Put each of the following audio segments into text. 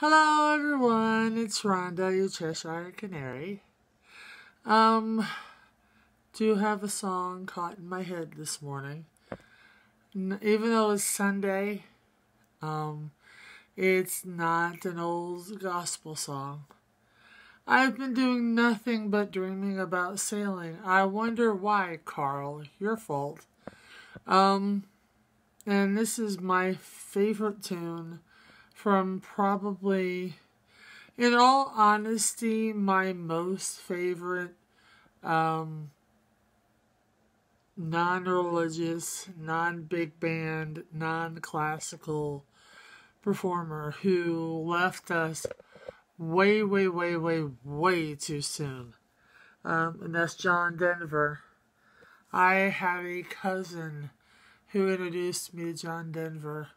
Hello everyone, it's Rhonda, your Cheshire Canary. Do have a song caught in my head this morning. Even though it's Sunday, it's not an old gospel song. I've been doing nothing but dreaming about sailing. I wonder why, Carl. Your fault. And this is my favorite tune from probably, in all honesty, my most favorite non-religious, non-big band, non-classical performer who left us way, way, way, way, way too soon. And that's John Denver. I had a cousin who introduced me to John Denver.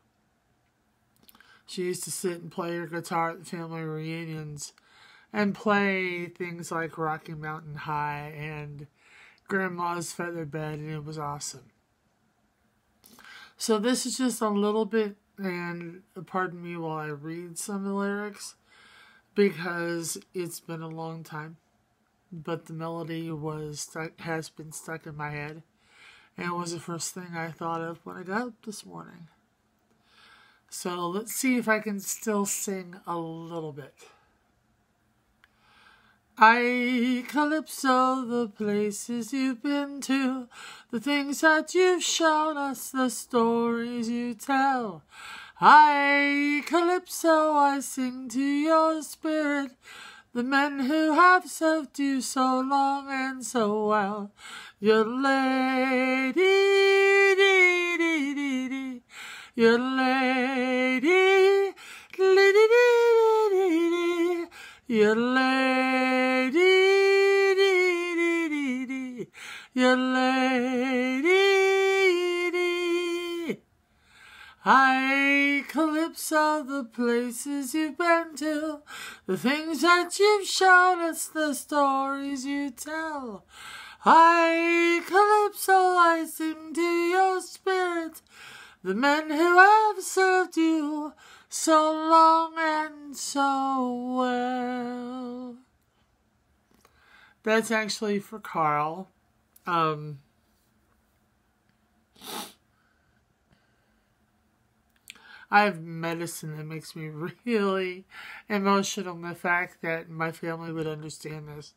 She used to sit and play her guitar at the family reunions and play things like Rocky Mountain High and Grandma's Feather Bed, and it was awesome. So this is just a little bit, and pardon me while I read some of the lyrics, because it's been a long time, but the melody has been stuck in my head, and it was the first thing I thought of when I got up this morning. So let's see if I can still sing a little bit. I, Calypso, the places you've been to, the things that you've shown us, the stories you tell. I, Calypso, I sing to your spirit, the men who have served you so long and so well. Your lady, dee, dee, dee, dee. Your lady, lady, dee, dee, dee. Your lady, dee, dee, dee, dee. Your lady, dee. I, Calypso, the places you've been to, the things that you've shown us, the stories you tell. I, Calypso, I sing to your spirit, the men who have served you so long and so well. That's actually for Carl. I have medicine that makes me really emotional, and the fact that my family would understand this.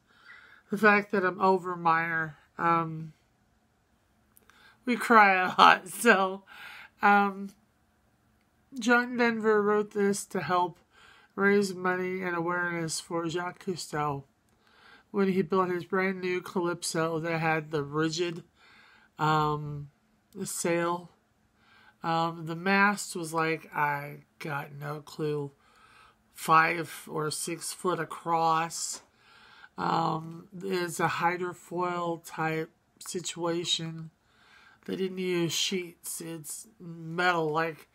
The fact that I'm over Meyer. We cry a lot, so John Denver wrote this to help raise money and awareness for Jacques Cousteau when he built his brand new Calypso that had the rigid sail. The mast was like, I got no clue, 5 or 6 foot across. It's a hydrofoil type situation. They didn't use sheets. It's metal, like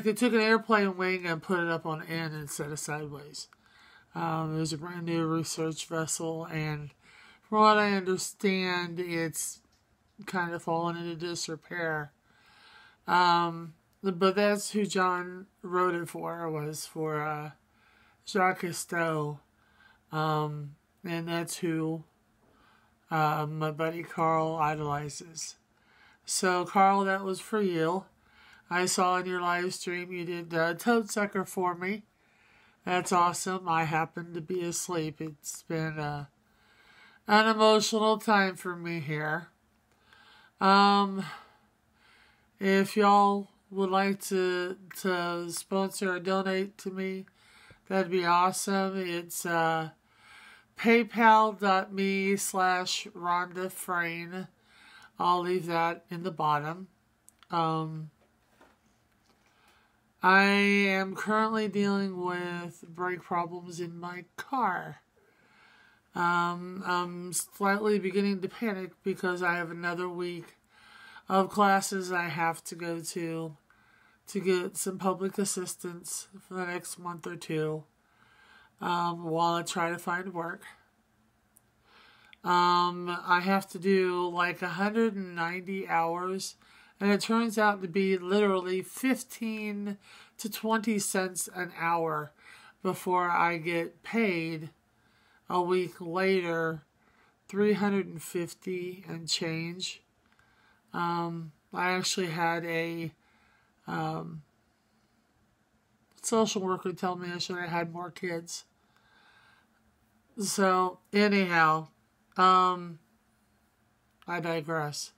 they took an airplane wing and put it up on end instead of sideways. It was a brand new research vessel, and from what I understand, it's kind of fallen into disrepair. But that's who John wrote it for, was for Jacques Cousteau. And that's who my buddy Carl idolizes. So, Carl, that was for you. I saw in your live stream you did Toad Sucker for me. That's awesome. I happened to be asleep. It's been an emotional time for me here. If y'all would like to sponsor or donate to me, that'd be awesome. It's paypal.me/Rhonda Frayne. I'll leave that in the bottom. I am currently dealing with brake problems in my car. I'm slightly beginning to panic because I have another week of classes I have to go to get some public assistance for the next month or two while I try to find work. I have to do like 190 hours, and it turns out to be literally 15 to 20 cents an hour before I get paid a week later, $350 and change. I actually had a social worker tell me I should have had more kids. So anyhow, I digress.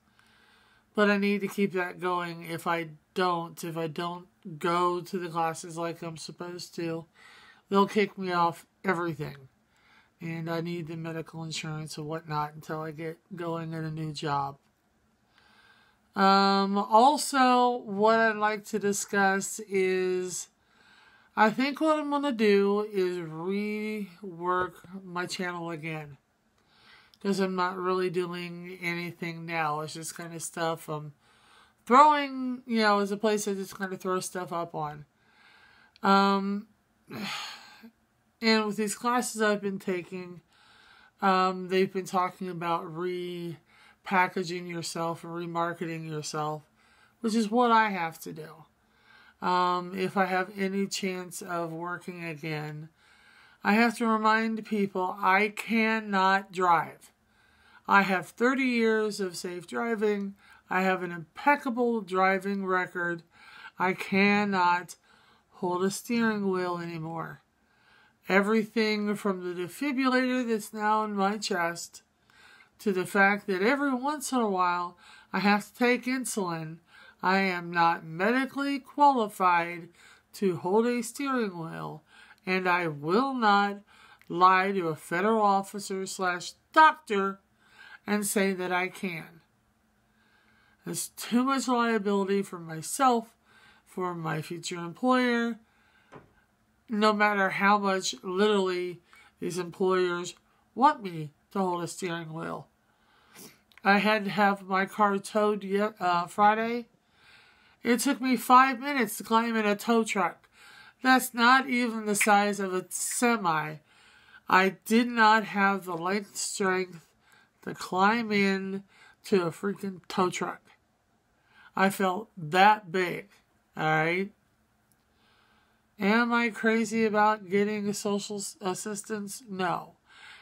But I need to keep that going. If I don't go to the classes like I'm supposed to, they'll kick me off everything. And I need the medical insurance and whatnot until I get going in a new job. Also, what I'd like to discuss is, I think what I'm going to do is rework my channel again. Because I'm not really doing anything now. It's just kind of stuff I'm throwing, as a place I just kind of throw stuff up on. And with these classes I've been taking, they've been talking about repackaging yourself and remarketing yourself, which is what I have to do. If I have any chance of working again, I have to remind people I cannot drive. I have 30 years of safe driving. I have an impeccable driving record. I cannot hold a steering wheel anymore. Everything from the defibrillator that's now in my chest to the fact that every once in a while I have to take insulin. I am not medically qualified to hold a steering wheel, and I will not lie to a federal officer / doctor and say that I can. There's too much liability for myself, for my future employer, no matter how much literally these employers want me to hold a steering wheel. I had to have my car towed Friday. It took me 5 minutes to climb in a tow truck. That's not even the size of a semi. I did not have the length strength to climb in to a freaking tow truck. I felt that big, alright? Am I crazy about getting a social assistance? No.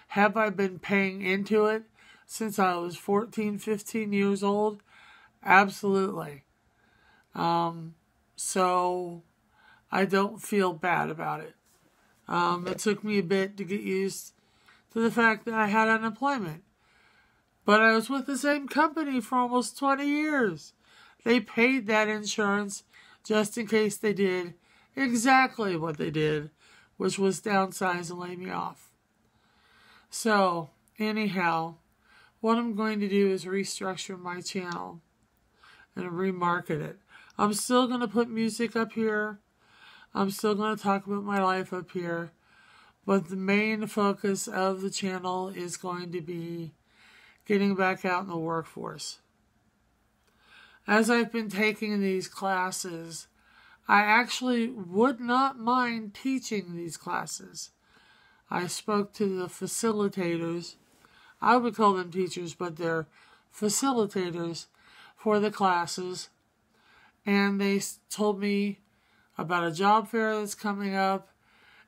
Have I been paying into it since I was 14, 15 years old? Absolutely. So I don't feel bad about it. It took me a bit to get used to the fact that I had unemployment. But I was with the same company for almost 20 years. They paid that insurance just in case they did exactly what they did, which was downsize and lay me off. So, anyhow, what I'm going to do is restructure my channel and remarket it. I'm still going to put music up here. I'm still going to talk about my life up here. But the main focus of the channel is going to be getting back out in the workforce. As I've been taking these classes, I actually would not mind teaching these classes. I spoke to the facilitators. I would call them teachers, but they're facilitators for the classes. And they told me about a job fair that's coming up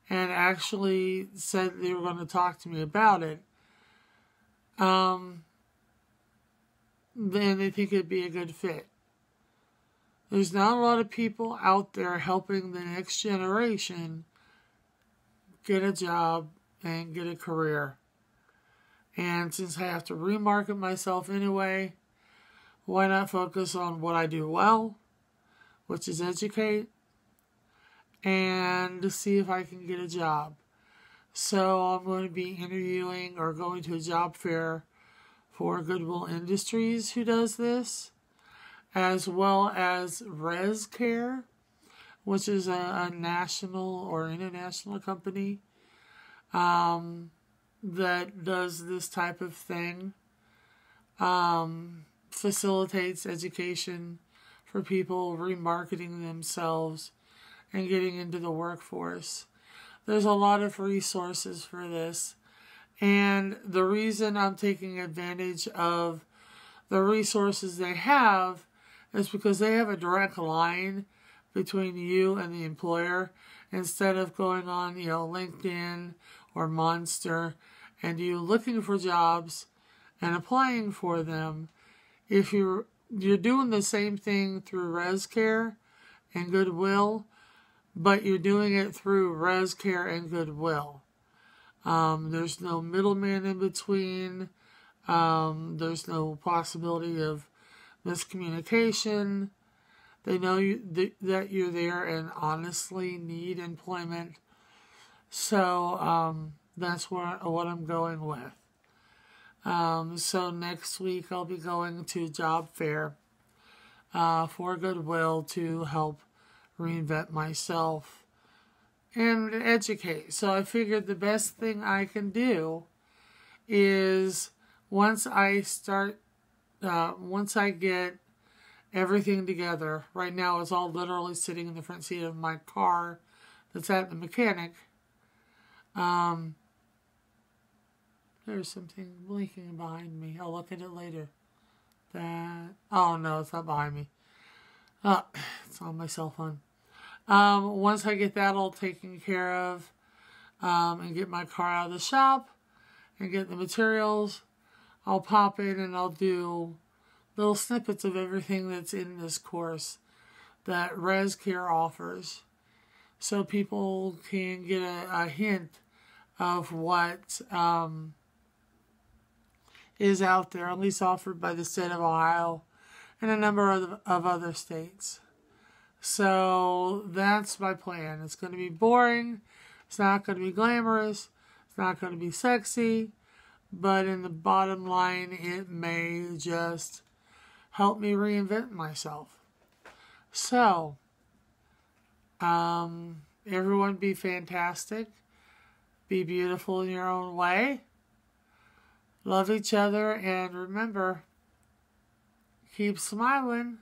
and actually said they were going to talk to me about it. Then they think it'd be a good fit. There's not a lot of people out there helping the next generation get a job and get a career. And since I have to remarket myself anyway, why not focus on what I do well, which is educate, and to see if I can get a job. So I'm going to be interviewing or going to a job fair for Goodwill Industries who does this, as well as ResCare, which is a national or international company that does this type of thing, facilitates education for people remarketing themselves and getting into the workforce. There's a lot of resources for this. And the reason I'm taking advantage of the resources they have is because they have a direct line between you and the employer, instead of going on, LinkedIn or Monster and you looking for jobs and applying for them. If you're doing the same thing through ResCare and Goodwill, but you're doing it through ResCare and Goodwill. There's no middleman in between. There's no possibility of miscommunication. They know that you're there and honestly need employment. So that's what I'm going with. So next week I'll be going to job fair for Goodwill to help reinvent myself and educate. So I figured the best thing I can do is once I get everything together. Right now it's all literally sitting in the front seat of my car that's at the mechanic. There's something blinking behind me. I'll look at it later. Oh no, it's not behind me. It's on my cell phone. Once I get that all taken care of, and get my car out of the shop, and get the materials, I'll pop in and I'll do little snippets of everything that's in this course that ResCare offers, so people can get a hint of what is out there, at least offered by the state of Ohio and a number of other states. So that's my plan. It's going to be boring. It's not going to be glamorous. It's not going to be sexy. But in the bottom line, it may just help me reinvent myself. So, everyone be fantastic. Be beautiful in your own way. Love each other, and remember, keep smiling.